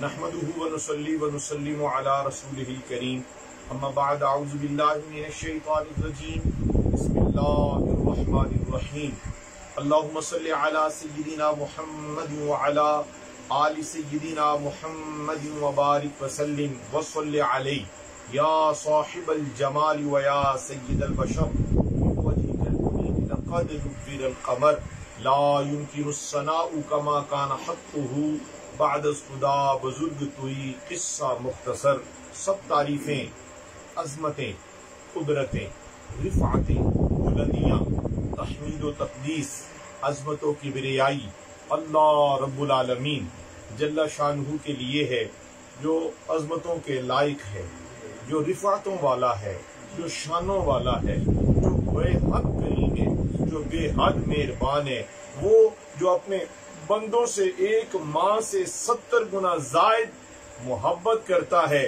نحمده ونصلي ونسلم على رسوله الكريم اما بعد اعوذ بالله من الشيطان الرجيم بسم الله الرحمن الرحيم اللهم صل على سيدنا محمد وعلى آل سيدنا محمد وبارك وسلم وصل عليه يا صاحب الجمال ويا سيد البشر من وجهك المنير لقد نور القمر لا يمكن الثناء كما كان حقه بعد خدا بزرگ توئی قصہ مختصر سب تعریفیں عظمتیں قدرتیں رفعتیں بلندیاں تحمید و تقدیس عظمت و کبریائی اللہ رب العالمین جل شانہ کے لیے ہے، جو عظمتوں کے لائق ہے، جو رفعتوں والا ہے، جو شانوں والا ہے، جو بے حد کریم ہے، جو بے حد مہربان ہے، وہ جو اپنے بندوں سے ایک ماں سے 70 گنا زائد محبت کرتا ہے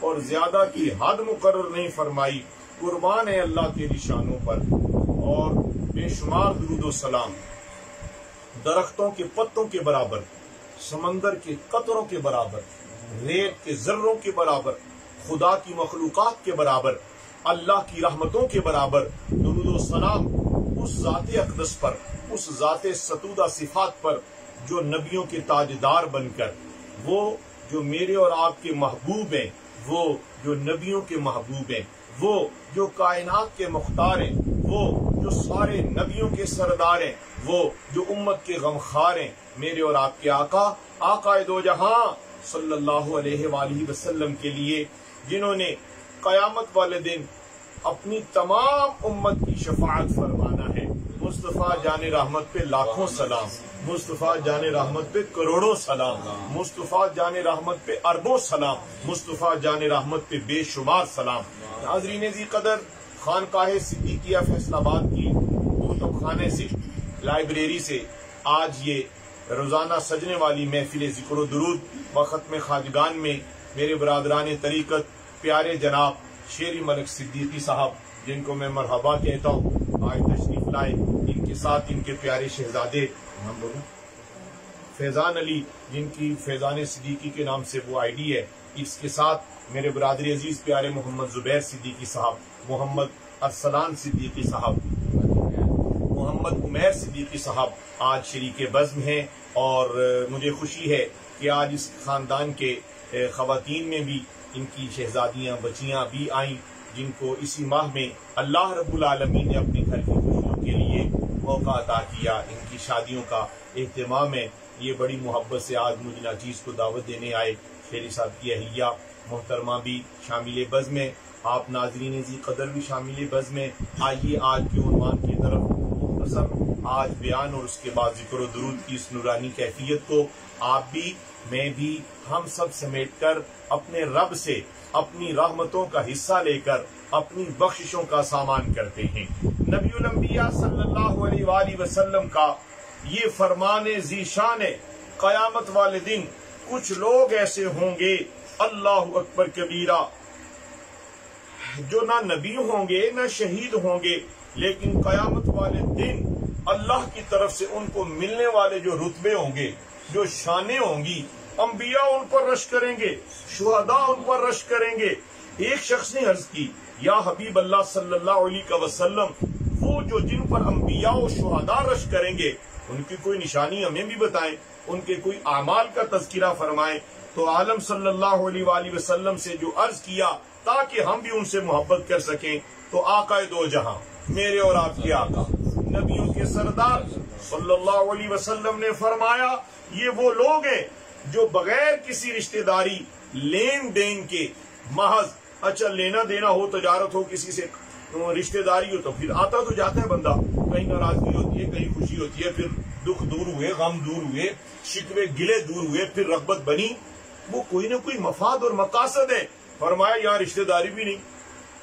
اور زیادہ کی حد مقرر نہیں فرمائی۔ قربان ہے اللہ تیری شانوں پر، اور بے شمار درود و سلام درختوں کے پتوں کے برابر، سمندر کے قطروں کے برابر، ریت کے ذروں کے برابر، خدا کی مخلوقات کے برابر، اللہ کی رحمتوں کے برابر درود و سلام اس ذات اقدس پر، اس ذات ستودہ صفات پر جو نبیوں کے تاجدار بن کر، وہ جو میرے اور آپ کے محبوب ہیں، وہ جو نبیوں کے محبوب ہیں، وہ جو کائنات کے مختار ہیں، وہ جو سارے نبیوں کے سردار ہیں، وہ جو امت کے غمخوار ہیں، میرے اور آپ کے آقا، آقا دو جہاں صلی اللہ علیہ وآلہ وسلم کے لیے، جنہوں نے قیامت والے دن اپنی تمام امت کی شفاعت فرمانا ہے۔ مصطفیٰ جان رحمت پہ لاکھوں سلام، مصطفیٰ جان رحمت پہ کروڑوں سلام، مصطفیٰ جان رحمت پہ اربوں سلام، مصطفیٰ جان رحمت پہ بے شمار سلام۔ ناظرین ذی قدر، خانقاہ صدیقیہ فیصل آباد کی کتب خانے سے، لائبریری سے آج یہ روزانہ سجنے والی محفل ذکر و درود و ختم خواجگان میں میرے برادران طریقت پیارے جناب شیری ملک صدیقی صاحب، جن کو میں مرحبا کہتا ہوں، آج تشریف لائے۔ ان کے ساتھ ان کے پیارے شہزادے فیضان علی، جن کی فیضان صدیقی کے نام سے وہ آئی ڈی ہے، اس کے ساتھ میرے برادری عزیز پیارے محمد زبیر صدیقی صاحب، محمد ارسلان صدیقی صاحب، محمد عمیر صدیقی صاحب آج شریک بزم ہیں، اور مجھے خوشی ہے کہ آج اس خاندان کے خواتین میں بھی ان کی شہزادیاں بچیاں بھی آئیں، جن کو اسی ماہ میں اللہ رب العالمین نے اپنے گھر کی خوشیوں کے لیے موقع عطا کیا۔ ان کی شادیوں کا اہتمام ہے، یہ بڑی محبت سے آج مجھ ناچیز کو دعوت دینے آئے۔ شیری صاحب کی اہلیہ محترمہ بھی شامل بزم ہے، آپ ناظرین ذی قدر بھی شامل بزم ہے۔ آئیے آج کے عنوان کی طرف مختصر آج بیان اور اس کے بعد ذکر و درود کی اس نورانی کیفیت کو آپ بھی، میں بھی، ہم سب سمیٹ کر اپنے رب سے اپنی رحمتوں کا حصہ لے کر اپنی بخششوں کا سامان کرتے ہیں۔ نبی الانبیاء صلی اللہ علیہ وآلہ وسلم کا یہ فرمان ذی شان ہے، قیامت والے دن کچھ لوگ ایسے ہوں گے، اللہ اکبر کبیرہ، جو نہ نبی ہوں گے نہ شہید ہوں گے، لیکن قیامت والے دن اللہ کی طرف سے ان کو ملنے والے جو رتبے ہوں گے، جو شانیں ہوں گی، انبیاء ان پر رش کریں گے، شہداء ان پر رش کریں گے۔ ایک شخص نے عرض کی، یا حبیب اللہ صلی اللہ علیہ وسلم، وہ جو جن پر انبیاء و شہداء رش کریں گے، ان کی کوئی نشانی ہمیں بھی بتائیں، ان کے کوئی اعمال کا تذکرہ فرمائیں۔ تو عالم صلی اللہ علیہ وآلہ وسلم سے جو عرض کیا تاکہ ہم بھی ان سے محبت کر سکیں، تو آقا دو جہاں، میرے اور آپ کے آقا، نبیوں کے سردار صلی اللہ علیہ وسلم نے فرمایا، یہ وہ لوگ ہیں جو بغیر کسی رشتہ داری لین دین کے، محض اچھا لینا دینا ہو، تجارت ہو، کسی سے رشتہ داری ہو، تو پھر آتا تو جاتا ہے بندہ، کہیں ناراضگی ہوتی ہے، کہیں خوشی ہوتی ہے، پھر دکھ دور ہوئے، غم دور ہوئے، شکوے گلے دور ہوئے، پھر رغبت بنی، وہ کوئی نہ کوئی مفاد اور مقاصد ہے۔ فرمایا یہاں رشتہ داری بھی نہیں۔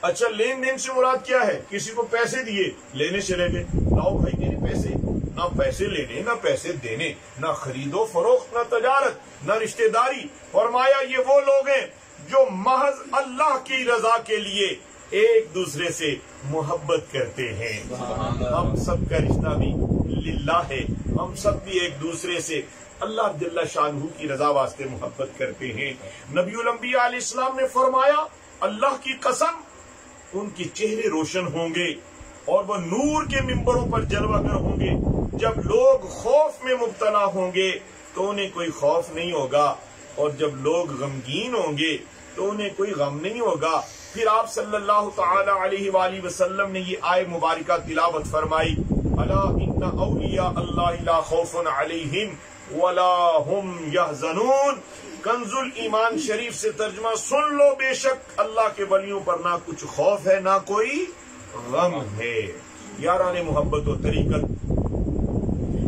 اچھا لین دین سے مراد کیا ہے؟ کسی کو پیسے دیے، لینے چلے گئے، لاؤ بھائی میرے پیسے، نہ پیسے لینے نہ پیسے دینے، نہ خرید و فروخت، نہ تجارت، نہ رشتہ داری۔ فرمایا یہ وہ لوگ ہیں جو محض اللہ کی رضا کے لیے ایک دوسرے سے محبت کرتے ہیں۔ ہم سب کا رشتہ بھی للہ ہے، ہم سب بھی ایک دوسرے سے اللہ جل شانہ کی رضا واسطے محبت کرتے ہیں۔ نبی الانبیاء علیہ السلام نے فرمایا اللہ کی قسم ان کے چہرے روشن ہوں گے اور وہ نور کے ممبروں پر جلوہ گر ہوں گے۔ جب لوگ خوف میں مبتلا ہوں گے تو انہیں کوئی خوف نہیں ہوگا، اور جب لوگ غمگین ہوں گے تو انہیں کوئی غم نہیں ہوگا۔ پھر آپ صلی اللہ تعالی علیہ وآلہ وسلم نے یہ آیت مبارکہ تلاوت فرمائی، الا ان اولیاء اللہ لا خوف علیہم ولا هم یحزنون۔ کنز الایمان شریف سے ترجمہ سن لو، بے شک اللہ کے ولیوں پر نہ کچھ خوف ہے نہ کوئی غم ہے۔ یاران محبت و طریقت،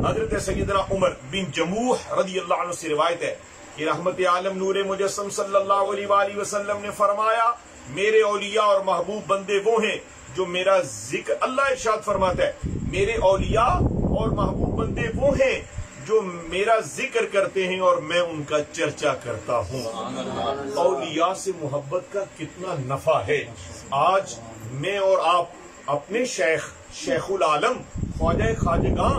حضرت سیدنا عمر بن جموح رضی اللہ عنہ سے روایت ہے کہ رحمت عالم نور مجسم صلی اللہ علیہ وآلہ وسلم نے فرمایا میرے اولیاء اور محبوب بندے وہ ہیں جو میرا ذکر، اللہ ارشاد فرماتا ہے میرے اولیاء اور محبوب بندے وہ ہیں جو میرا ذکر کرتے ہیں اور میں ان کا چرچا کرتا ہوں۔ اولیاء سے محبت کا کتنا نفع ہے۔ آج میں اور آپ اپنے شیخ العالم خواجہ خواجگاں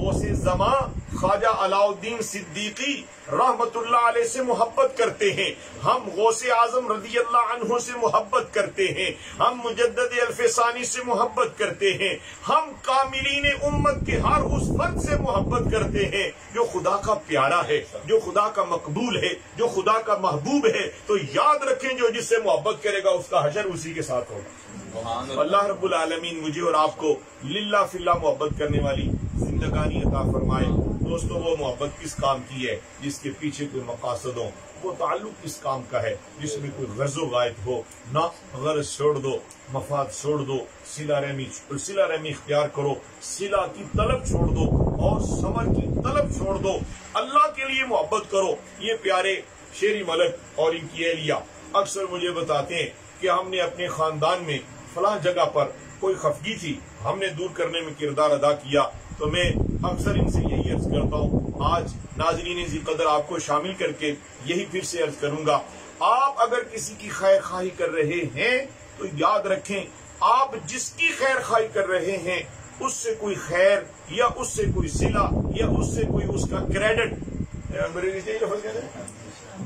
غوث زمان خواجہ علاء الدین صدیقی رحمت اللہ علیہ سے محبت کرتے ہیں، ہم غوث اعظم رضی اللہ عنہ سے محبت کرتے ہیں، ہم مجدد الف ثانی سے محبت کرتے ہیں، ہم کاملین امت کے ہر اس فرد سے محبت کرتے ہیں جو خدا کا پیارا ہے، جو خدا کا مقبول ہے، جو خدا کا محبوب ہے۔ تو یاد رکھیں جو جس سے محبت کرے گا اس کا حشر اسی کے ساتھ ہوگا۔ اللہ رب العالمین مجھے اور آپ کو للہ فی اللہ محبت کرنے والی زندگانی عطا فرمائے۔ دوستو وہ محبت کس کام کی ہے جس کے پیچھے کوئی مقاصد ہو، وہ تعلق کس کام کا ہے جس میں کوئی غرض و غائب ہو۔ نہ غرض چھوڑ دو، مفاد چھوڑ دو، صلہ رحمی اختیار کرو، صلہ کی طلب چھوڑ دو اور ثمر کی طلب چھوڑ دو، اللہ کے لیے محبت کرو۔ یہ پیارے شیری ملک اور ان کی اہلیہ اکثر مجھے بتاتے ہیں کہ ہم نے اپنے خاندان میں فلاں جگہ پر کوئی خفگی تھی، ہم نے دور کرنے میں کردار ادا کیا۔ تو میں اکثر ان سے یہی عرض کرتا ہوں، آج ناظرین ذی قدر آپ کو شامل کر کے یہی پھر سے عرض کروں گا، آپ اگر کسی کی خیر خواہی کر رہے ہیں تو یاد رکھیں آپ جس کی خیر خواہی کر رہے ہیں اس سے کوئی خیر یا اس سے کوئی صلہ یا اس سے کوئی اس کا کریڈٹ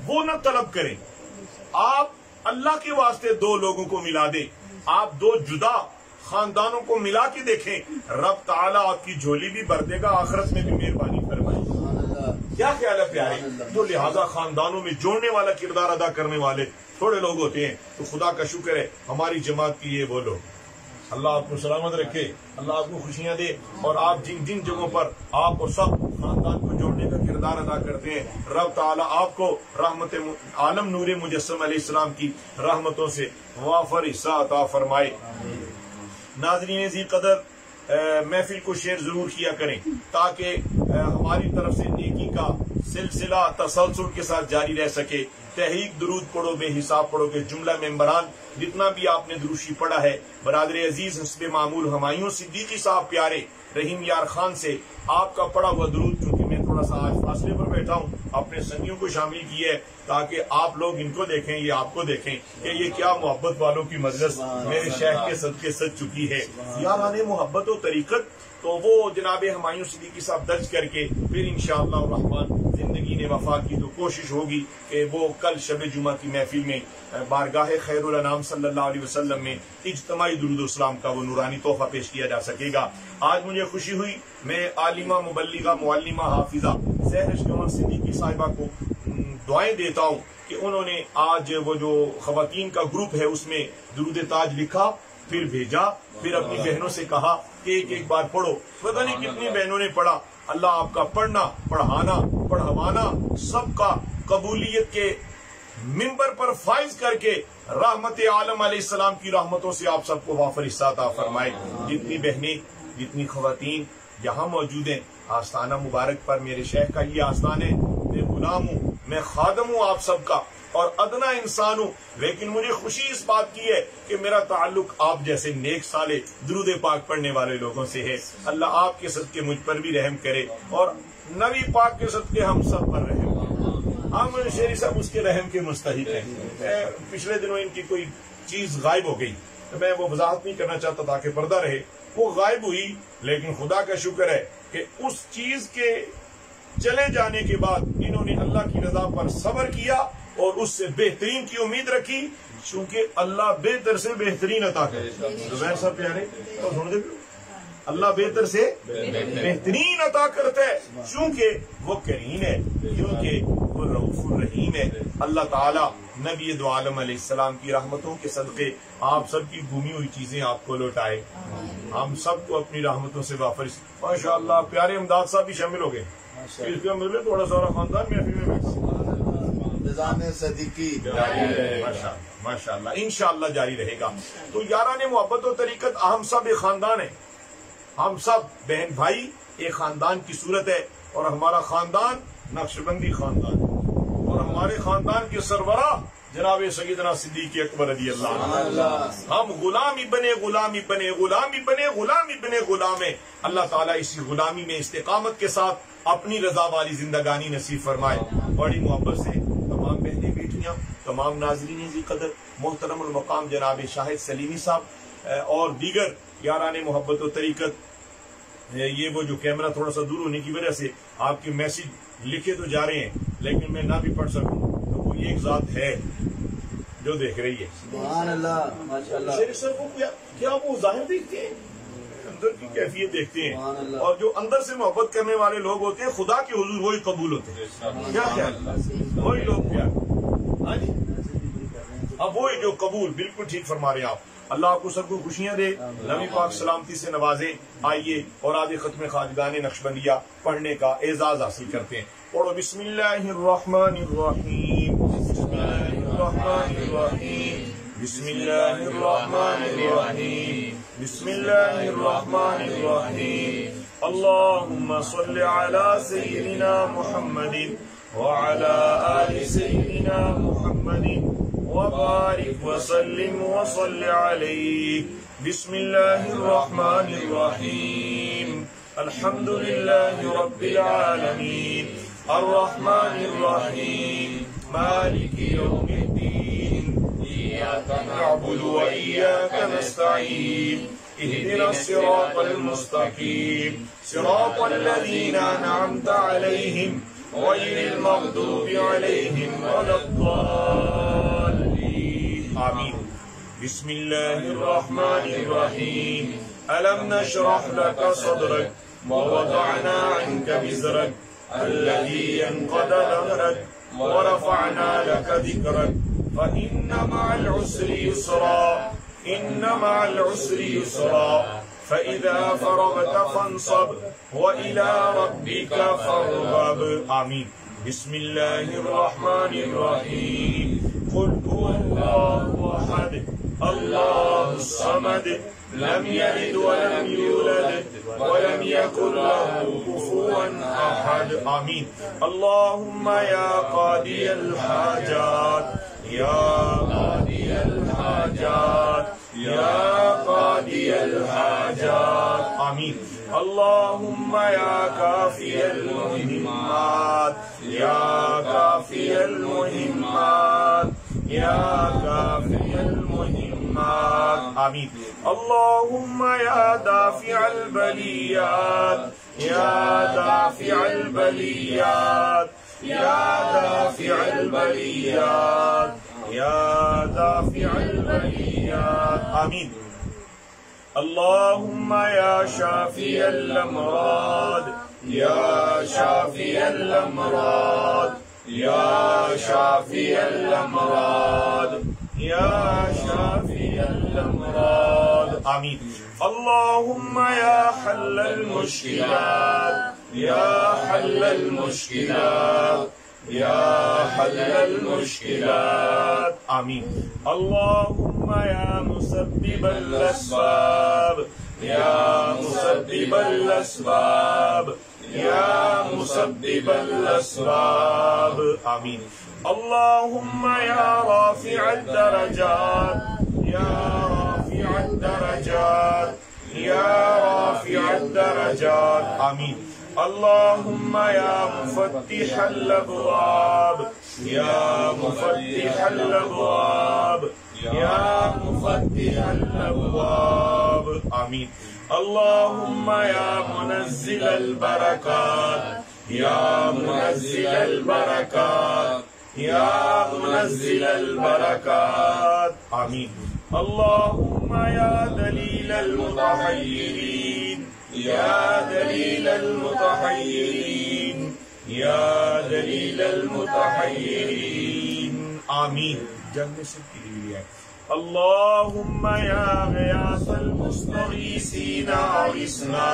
وہ نہ طلب کریں۔ آپ اللہ کے واسطے دو لوگوں کو ملا دیں، آپ دو جدا خاندانوں کو ملا کے دیکھیں، رب تعالیٰ آپ کی جھولی بھی بھر دے گا، آخرت میں بھی مہربانی فرمائے۔ کیا خیال ہے پیارے؟ تو لہذا خاندانوں میں جوڑنے والا کردار ادا کرنے والے تھوڑے لوگ ہوتے ہیں، تو خدا کا شکر ہے ہماری جماعت کی یہ وہ لوگ۔ اللہ آپ کو سلامت رکھے، اللہ آپ کو خوشیاں دے، اور آپ جن جن جگہوں پر آپ اور سب خاندان کو جوڑنے کا کردار ادا کرتے ہیں، رب تعالیٰ آپ کو رحمت عالم نور مجسم علیہ السلام کی رحمتوں سے وافر حصہ عطا فرمائے۔ ناظرین ذی قدر، محفل کو شیئر ضرور کیا کریں تاکہ ہماری طرف سے نیکی کا سلسلہ تسلسل کے ساتھ جاری رہ سکے۔ تحریک درود پڑھو بے حساب پڑھو کے جملہ ممبران جتنا بھی آپ نے دروشی پڑھا ہے، برادر عزیز حسب معمول ہمایوں صدیقی صاحب پیارے رحیم یار خان سے آپ کا پڑھا ہوا درود، چونکہ میں تھوڑا سا آج فاصلے پر بیٹھا ہوں، اپنے سنگیوں کو شامل کیا ہے تاکہ آپ لوگ ان کو دیکھیں، یہ آپ کو دیکھیں کہ یہ کیا محبت والوں کی مجلس میرے شیخ کے صدقے سج چکی ہے۔ یاران محبت و طریقت تو وہ جناب ہمایوں صدیقی صاحب درج کر کے پھر انشاءاللہ الرحمن زندگی نے وفا کی تو کوشش ہوگی کہ وہ کل شب جمعہ کی محفل میں بارگاہ خیر الانام صلی اللہ علیہ وسلم میں اجتماعی درود و اسلام کا وہ نورانی تحفہ پیش کیا جا سکے گا۔ آج مجھے خوشی ہوئی، میں عالمہ مبلغہ معلمہ حافظہ سحرش قمر صدیقی صاحبہ کو دعائیں دیتا ہوں کہ انہوں نے آج وہ جو خواتین کا گروپ ہے اس میں درود تاج لکھا، پھر بھیجا، پھر اپنی بہنوں سے کہا کہ ایک ایک بار پڑھو، پتہ نہیں کتنی بہنوں نے پڑھا۔ اللہ آپ کا پڑھنا، پڑھانا، پڑھوانا سب کا قبولیت کے ممبر پر فائز کر کے رحمت عالم علیہ السلام کی رحمتوں سے آپ سب کو وافر حصہ عطا فرمائے۔ جتنی بہنیں، جتنی خواتین یہاں موجود ہیں، آستانہ مبارک پر میرے شیخ کا یہ آستان ہے، میں غلام ہوں، میں خادم ہوں آپ سب کا اور ادنا انسان ہوں، لیکن مجھے خوشی اس بات کی ہے کہ میرا تعلق آپ جیسے نیک صالح درود پاک پڑھنے والے لوگوں سے ہے۔ اللہ آپ کے صدقے مجھ پر بھی رحم کرے اور نبی پاک کے صدقے ہم سب پر رحم کرے۔ ہم شیری صاحب اس کے رحم کے مستحق ہیں۔ پچھلے دنوں ان کی کوئی چیز غائب ہو گئی، میں وہ وضاحت نہیں کرنا چاہتا تاکہ پردہ رہے، وہ غائب ہوئی، لیکن خدا کا شکر ہے کہ اس چیز کے چلے جانے کے بعد انہوں نے اللہ کی رضا پر صبر کیا اور اس سے بہترین کی امید رکھی، چونکہ اللہ بہتر سے بہترین عطا کرے. زبیر صاحب پیارے تو سن دے، اللہ بہتر سے بہترین عطا کرتا ہے، چونکہ وہ کریم ہے، کیونکہ وہ رؤوف الرحیم ہے. اللہ تعالیٰ نبی دو عالم علیہ السلام کی رحمتوں کے صدقے آپ سب کی گمی ہوئی چیزیں آپ کو لوٹائے، ہم سب کو اپنی رحمتوں سے واپس. ماشاء اللہ پیارے امداد صاحب بھی شامل ہو گئے، اس کا مطلب تھوڑا سا خاندان محفل میں نظام صدیقی ماشاء اللہ انشاءاللہ جاری رہے گا. تو یاران محبت و طریقت ہم سب ایک خاندان ہیں، ہم سب بہن بھائی ایک خاندان کی صورت ہے، اور ہمارا خاندان نقشبندی خاندان ہے، اور ہمارے خاندان کے سربراہ جناب سیدنا صدیق اکبر رضی اللہ عنہ. ہم غلامی بنے غلامی بنے غلامی بنے غلامی بنے غلام ہیں. اللہ تعالیٰ اسی غلامی میں استقامت کے ساتھ اپنی رضا والی زندگانی نصیب فرمائے. بڑی محبت سے تمام بہنیں بیٹیاں، تمام ناظرین ذی قدر، محترم المقام جناب شاہد سلیمی صاحب اور دیگر یاران محبت و طریقت، یہ وہ جو کیمرہ تھوڑا سا دور ہونے کی وجہ سے آپ کے میسج لکھے تو جا رہے ہیں لیکن میں نہ بھی پڑھ سکوں، تو کوئی ایک ذات ہے جو دیکھ رہی ہے. سبحان اللہ ماشاءاللہ. شیخ صاحب کو کیا وہ ظاہر دیکھتے ہیں، اندر کی کیفیت دیکھتے ہیں، اور جو اندر سے محبت کرنے والے لوگ ہوتے ہیں خدا کے حضور وہی قبول ہوتے ہیں. کیا خیال، وہی لوگ پیار. ہاں جی، اب وہی جو قبول، بالکل ٹھیک فرما رہے ہیں آپ. اللہ آپ کو سب کو خوشیاں دے، نبی پاک سلامتی سے نوازے. آئیے اور آج ختم خواجگان نقشبندیہ پڑھنے کا اعزاز حاصل کرتے ہیں. پڑھو بسم اللہ الرحمن الرحیم، بسم اللہ الرحمن الرحیم، بسم اللہ الرحمن الرحیم، بسم اللہ الرحمن الرحیم. اللهم صل على سيدنا محمد وعلى آل سيدنا محمد وبارك وسلم وصل عليه. بسم الله الرحمن الرحيم. الحمد لله رب العالمين الرحمن الرحيم مالك يوم الدين إياك نعبد وإياك نستعين اهدنا الصراط المستقيم صراط الذين أنعمت عليهم غير المغضوب عليهم ولا الضالين آمين. بسم الله الرحمن الرحيم. ألم نشرح لك صدرك ووضعنا عنك وزرك الذي ينقض ظهرك ورفعنا لك ذكرك فإن مع العسر يسرا إن مع العسر يسرا فإذا فرغت فانصب وإلى ربك فارغب آمين. بسم الله الرحمن الرحيم. قل هو الله أحد الله الصمد لم يلد ولم يولد ولم يكن له كفوا أحد آمين. اللهم يا قاضي الحاجات يا قاضي الحاجات يا قاضي الحاجات آمين. اللهم يا كافي المهمات يا كافي المهمات يا كافي المهمات آمين. اللهم يا دافع البليات يا دافع البليات يا دافع البليات يا دافع البليات آمين. اللهم يا شافي الأمراض يا شافي الأمراض يا شافي الأمراض يا شافي الأمراض آمين. اللهم يا حل المشكلات يا حل المشكلات يا حل المشكلات آمين. اللهم يا مسبب الأسباب يا مسبب الأسباب يا مسبب الأسباب آمين. اللهم يا رافع الدرجات يا رافع الدرجات يا رافع الدرجات آمين. اللهم يا مفتح الأبواب يا مفتح الأبواب يا مفتح الأبواب آمين. اللهم يا منزل البركات یا منزل البرکات یا منزل البرکات آمین. اللہم یا دلیل المتحیرین یا دلیل المتحیرین یا دلیل المتحیرین آمین. جنگ میں سب کی لیے ہے. اللہم یا غیاث المستغیثین اغثنا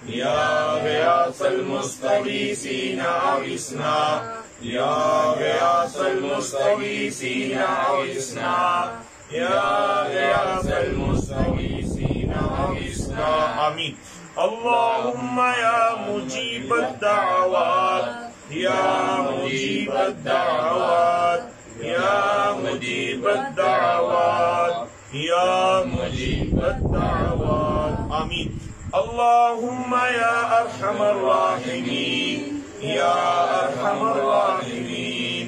یا غیاث المستغیثین اغثنا یا غیاث المستغیثین اغثنا یا غیاث المستغیثین اغثنا آمین. اللہم یا مجیب الدعوات یا مجیب الدعوات یا مجیب الدعوات یا مجیب الدعوات آمین. اللہم یا ارحم الراحمین یا ارحم الراحمین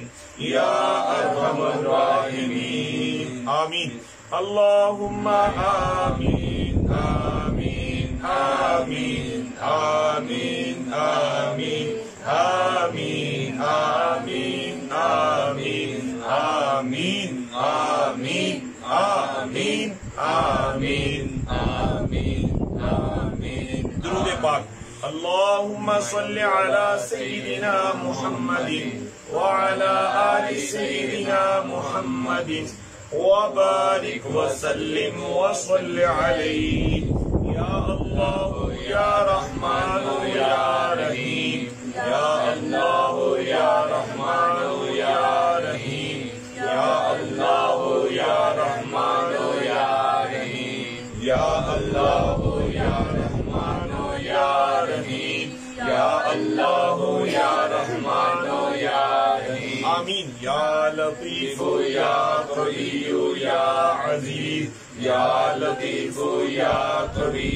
یا ارحم الراحمین آمین. اللہم آمین آمین آمین آمین آمین آمین آمین آمین آمین آمین آمین آمین آمین آمین. درود پاک. اللہم صل علی سیدنا محمد وعلی آل سیدنا محمد وبارک وسلم وصل علیہ. یا اللہ یا رحمان یا رحیم یا اللہ یا رحمان یا رحیم یا اللہ یا رحمان یا رحیم یا اللہ یا رحمان یا رحیم یا اللہ یا رحمان یا رحیم آمین. یا لطیف یا قوی یا عزیز یا لطیف یا قوی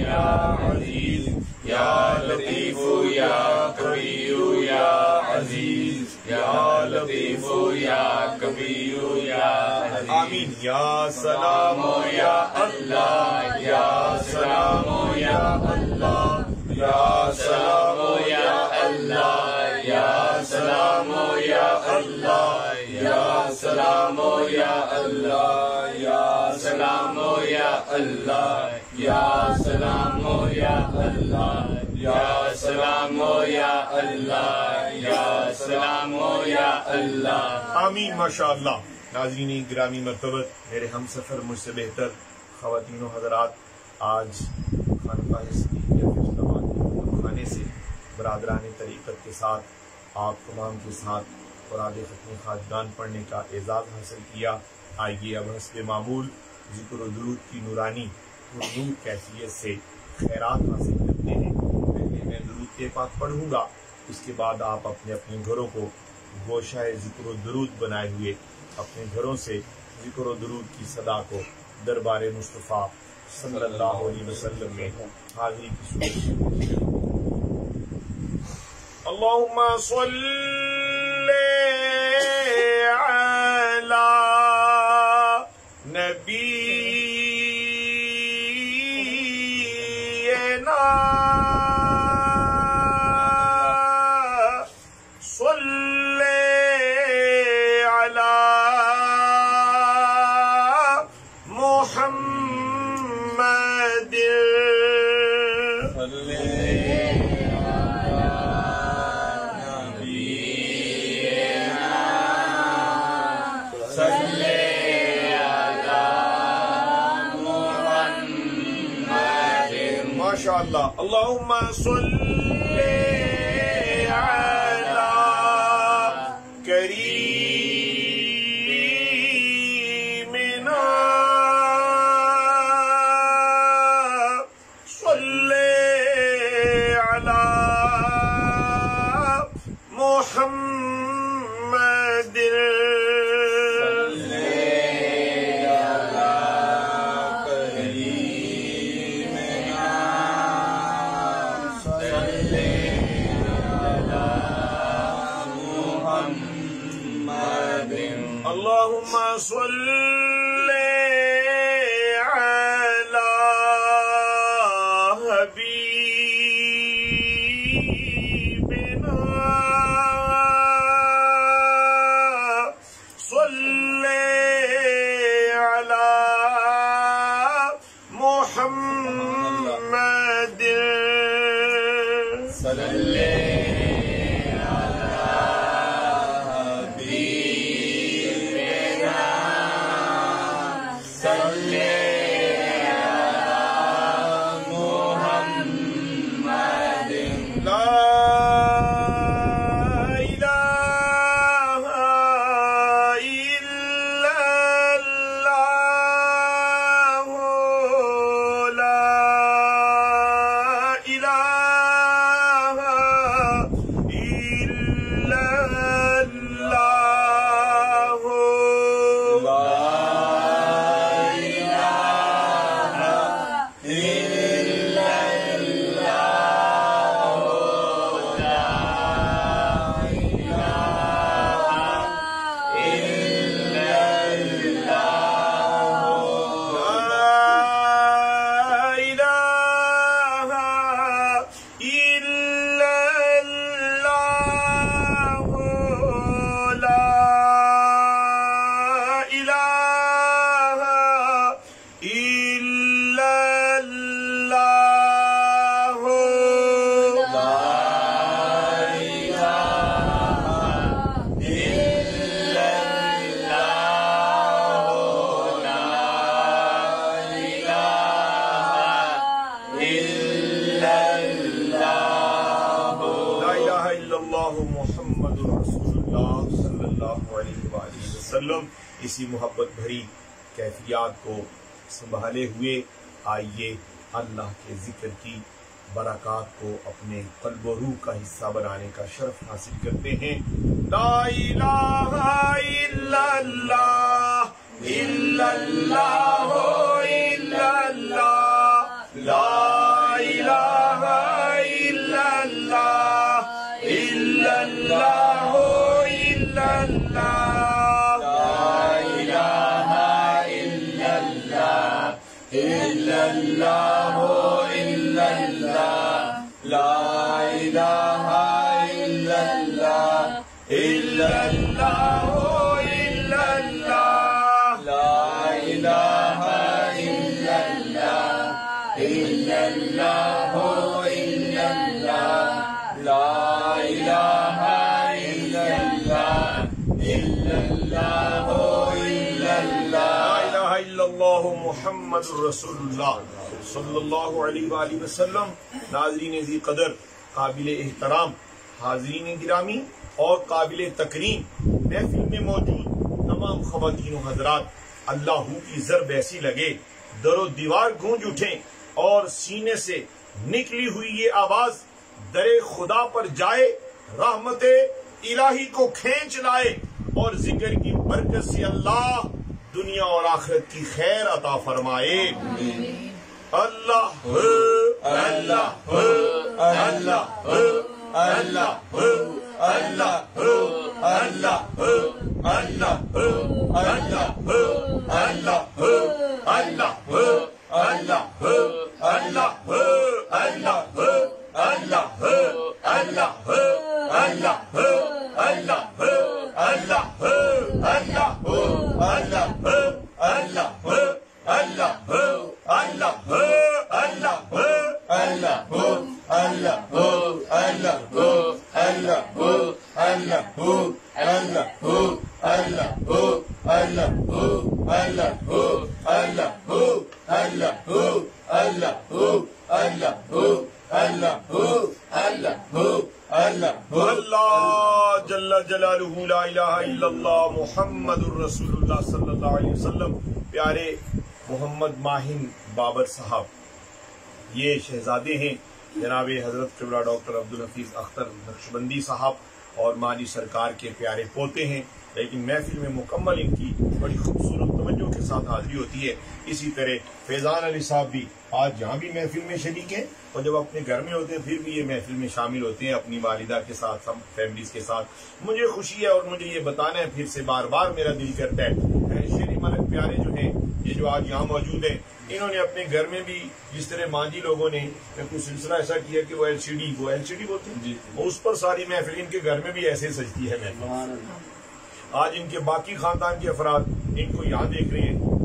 یا عزیز یا لطیف یا قوی یا عزیز یا لطیف یا قوی یا عزیز آمین. یا سلام یا اللہ یا سلام یا اللہ یا سلام یا اللہ یا سلام یا اللہ یا سلام یا اللہ یا سلام یا اللہ یا سلام یا اللہ یا سلام یا اللہ یا سلام یا اللہ آمین. ماشاءاللہ. ناظرین گرامی مرتبت، میرے ہم سفر مجھ سے بہتر خواتین و حضرات، آج خانقاہ صدیقیہ فیض آباد خانے سے برادران طریقت کے ساتھ آپ تمام کے ساتھ قرآن ختم خواجگان پڑھنے کا اعزاز حاصل کیا. آئیے اب حسب معمول ذکر و درود کی نورانی نور کیفیت سے خیرات حاصل کرتے ہیں. پہلے میں درود پاک پڑھوں گا، اس کے بعد آپ اپنے اپنے گھروں کو گوشہ ذکر و درود بنائے ہوئے اپنے گھروں سے ذکر و درود کی صدا کو دربار مصطفیٰ صلی اللہ علیہ وسلم میں حاضری کی صورت. اللہم صلی علی نبینا صلی علی محمد ماشاءاللہ. اللہم صلی علی کریمنا صلی علی محمد اللہم صلی علی حبیبنا اسی محبت بھری کیفیات کو سنبھالے ہوئے آئیے اللہ کے ذکر کی برکات کو اپنے قلب و روح کا حصہ بنانے کا شرف حاصل کرتے ہیں۔ لا الہ الا اللہ الا اللہ الا اللہ، لا الہ الا اللہ الا اللہ الا اللہ، اللہ الا اللہ، لا الہ الا اللہ الا اللہ الا اللہ، لا الہ الا اللہ الا اللہ الا اللہ، لا الہ الا اللہ الا اللہ الا اللہ، لا الہ الا اللہ محمد رسول اللہ صلی اللہ علیہ وآلہ وسلم۔ ناظرین ذی قدر، قابل احترام حاضرین گرامی اور قابل تکریم محفل میں موجود تمام خواتین و حضرات، اللہ کی ضرب ایسی لگے در و دیوار گونج اٹھیں اور سینے سے نکلی ہوئی یہ آواز در خدا پر جائے، رحمت الہی کو کھینچ لائے اور ذکر کی برکت سے اللہ دنیا اور آخرت کی خیر عطا فرمائے۔ اللہ اللہ اللہ اللہ اللہ اللہ اللہ اللہ اللہ اللہ اللہ جل جلالہ، لا الہ الا اللہ محمد الرسول اللہ صلی اللہ علیہ وسلم۔ پیارے محمد ماہن بابر صاحب یہ شہزادے ہیں، جناب حضرت قبلہ ڈاکٹر عبدالحفیظ اختر نقشبندی صاحب اور مالی سرکار کے پیارے پوتے ہیں، لیکن محفل میں مکمل ان کی بڑی خوبصورت توجہ کے ساتھ حاضری ہوتی ہے۔ اسی طرح فیضان علی صاحب بھی آج یہاں بھی محفل میں شریک ہیں، اور جب اپنے گھر میں ہوتے ہیں پھر بھی یہ محفل میں شامل ہوتے ہیں اپنی والدہ کے ساتھ، سب فیملیز کے ساتھ۔ مجھے خوشی ہے اور مجھے یہ بتانا ہے، پھر سے بار بار میرا دل کرتا ہے، شیری ملک پیارے جو ہیں، یہ جو آج یہاں موجود ہیں، انہوں نے اپنے گھر میں بھی جس طرح مانجی لوگوں نے کچھ سلسلہ ایسا کیا کہ وہ ایل سی ڈی بولتے ہیں، اس پر ساری محفل ان کے گھر میں بھی ایسے سجتی ہے محفل۔ آج ان کے باقی خاندان کے افراد ان کو یہاں دیکھ رہے ہیں،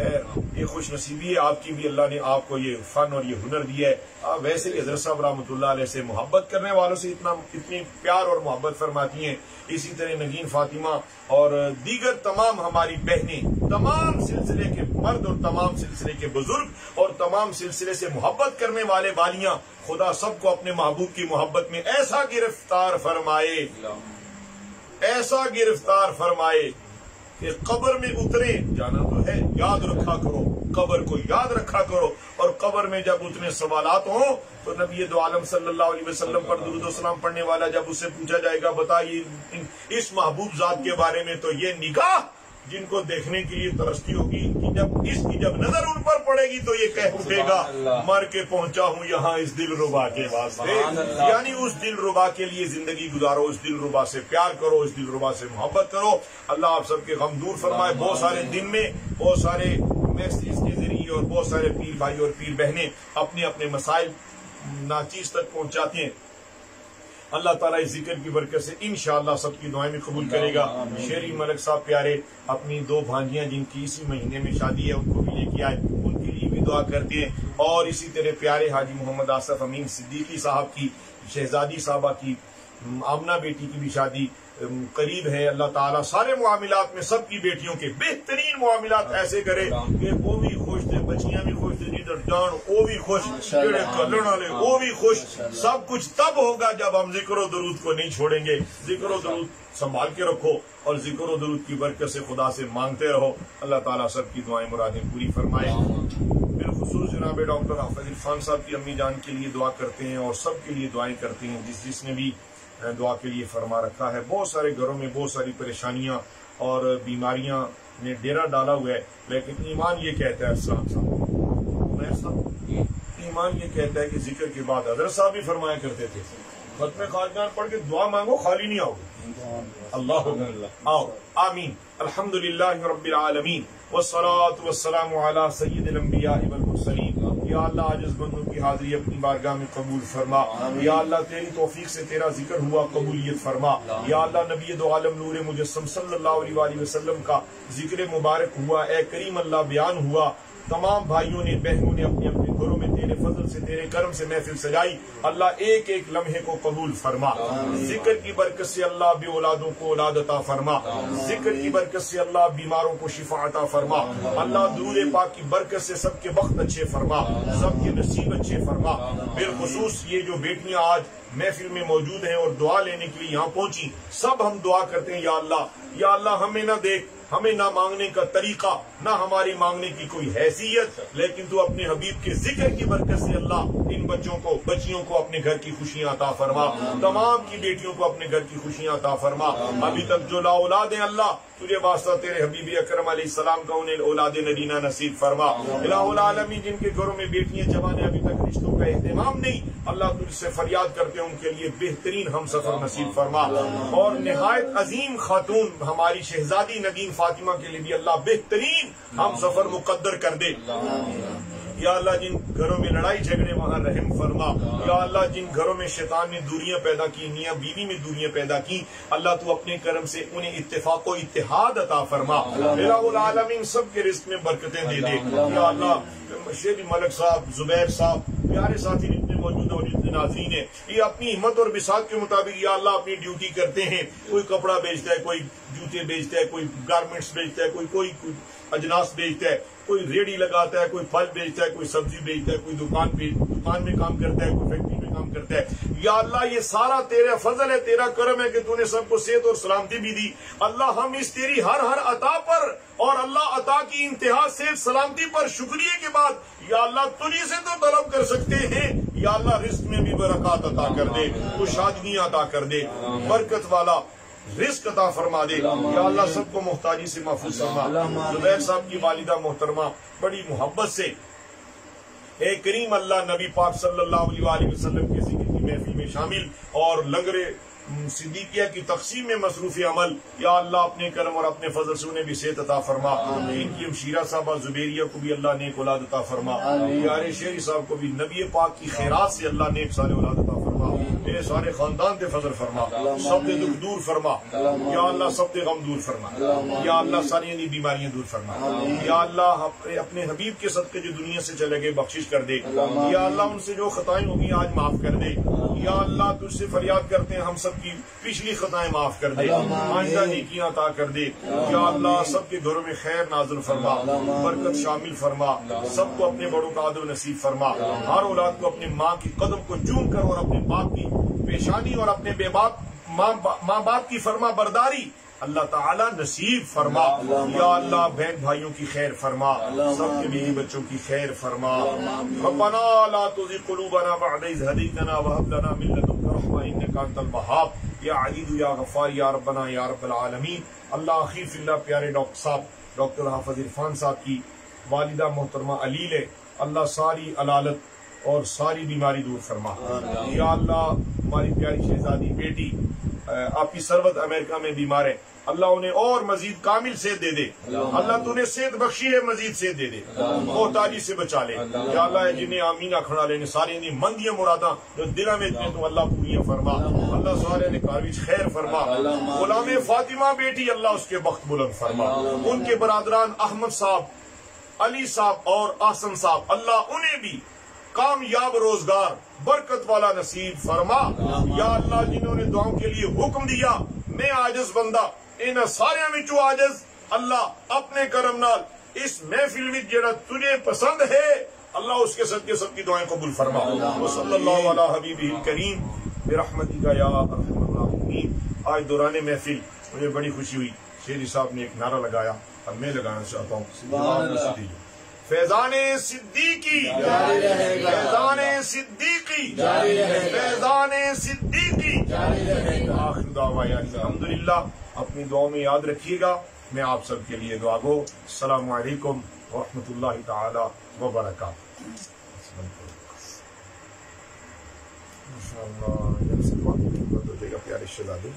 خیر یہ خوش نصیبی ہے آپ کی بھی، اللہ نے آپ کو یہ فن اور یہ ہنر دیا ہے۔ ویسے بھی حضرت صاحب رحمۃ اللہ علیہ سے محبت کرنے والوں سے اتنی پیار اور محبت فرماتی ہیں، اسی طرح نگین فاطمہ اور دیگر تمام ہماری بہنیں، تمام سلسلے کے مرد اور تمام سلسلے کے بزرگ اور تمام سلسلے سے محبت کرنے والے والیاں، خدا سب کو اپنے محبوب کی محبت میں ایسا گرفتار فرمائے، ایسا گرفتار فرمائے کہ قبر میں اترے، جانا تو ہے، یاد رکھا کرو، قبر کو یاد رکھا کرو، اور قبر میں جب اتنے سوالات ہوں تو نبی دو عالم صلی اللہ علیہ وسلم پر درود و سلام پڑھنے والا جب اسے پوچھا جائے گا بتائیے اس محبوب ذات کے بارے میں، تو یہ نگاہ جن کو دیکھنے کے لیے ترستی ہوگی کہ جب نظر ان پر پڑے گی تو یہ کہہ اٹھے گا مر کے پہنچا ہوں یہاں اس دل ربا کے واسطے، یعنی اس دل ربا کے لیے زندگی گزارو، اس دل ربا سے پیار کرو، اس دل ربا سے محبت کرو۔ اللہ آپ سب کے غم دور فرمائے۔ بہت سارے دن میں بہت سارے میسیج کے ذریعے اور بہت سارے پیر بھائی اور پیر بہنیں اپنے اپنے مسائل ناچیز تک پہنچاتے ہیں، اللہ تعالیٰ اس ذکر کی برکت سے انشاءاللہ سب کی دعائیں بھی قبول کرے گا۔ شیری ملک صاحب پیارے اپنی 2 بھانجیاں جن کی اسی مہینے میں شادی ہے ان کو بھی لے کے آئے، ان کے لیے بھی دعا کرتے ہیں، اور اسی طرح پیارے حاجی محمد آصف امین صدیقی صاحب کی، شہزادی صاحبہ کی، آمنہ بیٹی کی بھی شادی قریب ہے۔ اللہ تعالیٰ سارے معاملات میں سب کی بیٹیوں کے بہترین معاملات ایسے کرے کہ وہ بھی خوش تھے، بچیاں بھی خوش تھے، جدھر جان وہ بھی خوش، جڑے کلن والے وہ بھی خوش۔ سب کچھ تب ہوگا جب ہم ذکر و درود کو نہیں چھوڑیں گے۔ ذکر و درود سنبھال کے رکھو اور ذکر و درود کی برکت سے خدا سے مانگتے رہو۔ اللہ تعالیٰ سب کی دعائیں مرادیں پوری فرمائے۔ بالخصوص جناب ڈاکٹر حافظ عرفان صاحب کی امی جان کے لیے دعا کرتے ہیں اور سب کے لیے دعائیں کرتے ہیں، جس نے بھی دعا کے لیے فرما رکھا ہے۔ بہت سارے گھروں میں بہت ساری پریشانیاں اور بیماریاں نے ڈیرا ڈالا ہوا ہے، لیکن ایمان یہ کہتا ہے ایمان یہ کہتا ہے کہ ذکر کے بعد حضرت صاحب بھی فرمایا کرتے تھے ختم خارجان پڑھ کے دعا مانگو خالی نہیں آؤ گے۔ اللہ آؤ آمین۔ الحمدللہ رب العالمین والصلاة والسلام علی سید الانبیاء والمرسلین۔ یا اللہ عاجز بندوں کی حاضری اپنی بارگاہ میں قبول فرما۔ یا اللہ تیری توفیق سے تیرا ذکر ہوا، قبولیت فرما۔ یا اللہ نبی دو عالم نور مجسم صلی اللہ علیہ وآلہ وسلم کا ذکر مبارک ہوا، اے کریم اللہ بیان ہوا، تمام بھائیوں نے بہنوں نے اپنے اپنے گھروں میں تیرے فضل سے تیرے کرم سے محفل سجائی، اللہ ایک ایک لمحے کو قبول فرما۔ ذکر کی برکت سے اللہ بے اولادوں کو اولاد عطا فرما، ذکر کی برکت سے اللہ بیماروں کو شفا عطا فرما، اللہ درود پاک کی برکت سے سب کے وقت اچھے فرما، سب کے نصیب اچھے فرما۔ بالخصوص یہ جو بیٹیاں آج محفل میں موجود ہیں اور دعا لینے کے لیے یہاں پہنچی، سب ہم دعا کرتے ہیں یا اللہ ہمیں نہ دیکھ، ہمیں نہ مانگنے کا طریقہ، نہ ہماری مانگنے کی کوئی حیثیت، لیکن تو اپنے حبیب کے ذکر کی برکت سے اللہ ان بچیوں کو اپنے گھر کی خوشیاں عطا فرما، تمام کی بیٹیوں کو اپنے گھر کی خوشیاں عطا فرما۔ ابھی تک جو لا اولاد ہیں اللہ تجھے واسطہ تیرے حبیب اکرم علیہ السلام کا انہیں اولاد نرینہ نصیب فرما۔ الہ العالمین جن کے گھروں میں بیٹیاں جوان ہیں ابھی تک رشتوں کا اہتمام نہیں، اللہ تجھ سے فریاد کرتے ہیں ان کے لیے بہترین ہم سفر نصیب فرما، اور نہایت عظیم خاتون ہماری شہزادی نگین فاطمہ کے لیے بھی اللہ بہترین ہم سفر مقدر کر دے۔ یا اللہ جن گھروں میں لڑائی جھگڑے وہاں رحم فرما، یا اللہ جن گھروں میں شیطان نے دوریاں پیدا کی، میاں بیوی میں دوریاں پیدا کی، اللہ تو اپنے کرم سے انہیں اتفاق و اتحاد عطا فرما۔ الہ العالمین سب کے رزق میں برکتیں دے دے۔ یا اللہ شیری ملک صاحب، زبیر صاحب، پیارے ساتھی جتنے موجود اور جتنے ناظرین ہیں، یہ اپنی ہمت اور بساط کے مطابق یا اللہ اپنی ڈیوٹی کرتے ہیں، کوئی کپڑا بیچتا ہے، کوئی جوتے بیچتا ہے، کوئی گارمنٹس بیچتا ہے، کوئی اجناس بیچتا ہے، کوئی ریڑھی لگاتا ہے، کوئی پھل بیچتا ہے، کوئی سبزی بیچتا ہے، کوئی دکان میں کام کرتا ہے، کوئی فیکٹری میں کام کرتا ہے۔ یا اللہ یہ سارا تیرا فضل ہے، تیرا کرم ہے کہ تو نے سب کو صحت اور سلامتی بھی دی۔ اللہ ہم اس تیری ہر عطا پر اور اللہ عطا کی انتہا صحت سلامتی پر شکریہ کے بعد یا اللہ تجھی سے تو طلب کر سکتے ہیں، یا اللہ رزق میں بھی برکات عطا کر دے، خوشادگیاں عطا کر دے، برکت والا رزق عطا فرما دے۔ یا اللہ سب کو محتاجی سے محفوظ فرما۔ زبیر صاحب کی والدہ محترمہ بڑی محبت سے اے کریم اللہ نبی پاک صلی اللہ علیہ وآلہ وسلم کے ذکر کی محفل میں شامل اور لنگر صدیقیہ کی تقسیم میں مصروف عمل، یا اللہ اپنے کرم اور اپنے فضل سے انہیں بھی صحت عطا فرما۔ ان کی ہمشیرہ صاحبہ زبیریہ کو بھی اللہ نیک اولاد عطا فرما۔ پیارے شیری صاحب کو بھی نبی پاک کی خیرات سے اللہ نیک صالح اولاد عطا فرما۔ میرے سارے خاندان تے فضل فرما، سب دے دکھ دور فرما یا اللہ، سب دے غم دور فرما یا اللہ، ساری دی بیماریاں دور فرما یا اللہ، اپنے حبیب کے صدقے جو دنیا سے چلے گئے بخشش کر دے یا اللہ، ان سے جو خطائیں ہوگی آج معاف کر دے یا اللہ، تجھ سے فریاد کرتے ہیں ہم سب کی پچھلی خطائیں معاف کر دے، آئندہ نیکیاں عطا کر دے یا اللہ، سب کے گھروں میں خیر نازل فرما، برکت شامل فرما، سب کو اپنے بڑوں کا عدل نصیب فرما، ہر اولاد کو اپنے ماں کی قدم کو چوم کر اور اپنے باپ کی پیشانی اور اپنے بے باپ ماں باپ کی فرما برداری اللہ تعالی نصیب فرما یا اللہ، بہن بھائیوں کی خیر فرما، سب کے بیوی بچوں کی خیر فرما۔ ربنا لا تزغ قلوبنا بعد إذ هديتنا وهب لنا من لدنك رحمة إنك أنت الوهاب یا عزیز یا غفار یا ربنا یا رب العالمین۔ اللہ اخیر فی اللہ پیارے ڈاکٹر صاحب ڈاکٹر حافظ عرفان صاحب کی والدہ محترمہ علیل ہے، اللہ ساری علالت اور ساری بیماری دور فرما یا اللہ، ہماری پیاری شہزادی بیٹی آپ کی سربت امریکہ میں بیمار ہے، اللہ انہیں اور مزید کامل صحت دے دے، اللہ تو نے صحت بخشی ہے، مزید صحت دے دے، محتاجی سے بچا لے یا اللہ، جنہیں آمینہ کھڑا لینے سارے انہیں مندیاں مراداں جو دلہ میں اتنے تو اللہ پوریاں فرما، اللہ سارے نے کارویچ خیر فرما، غلام فاطمہ بیٹی اللہ اس کے بخت بلند فرما، ان کے برادران احمد صاحب، علی صاحب اور احسن صاحب، اللہ انہیں بھی کامیاب روزگار برکت والا نصیب فرما یا اللہ، جنہوں نے دعاؤں کے لیے حکم دیا، میں عاجز بندہ ان سارے وچوں عاجز، اللہ اپنے کرم نال اس محفل وچ جڑا تجھے پسند ہے اللہ، اس کے صدقے سب کی دعائیں قبول فرما۔ وصلی اللہ علی حبیبہ الکریم برحمتک یا ارحم الراحمین۔ آج دوران محفل مجھے بڑی خوشی ہوئی، شیری صاحب نے ایک نعرہ لگایا اور میں لگانا چاہتا ہوں، فیضان صدیقی فیضان صدیقی فیضان صدیقی آخر دعوانا الحمدللہ۔ اپنی دعاؤں میں یاد رکھیے گا، میں آپ سب کے لیے دعا گو۔ السلام علیکم ورحمۃ اللہ تعالی وبرکاتہ۔ ماشاء اللہ پیارے شہزادے۔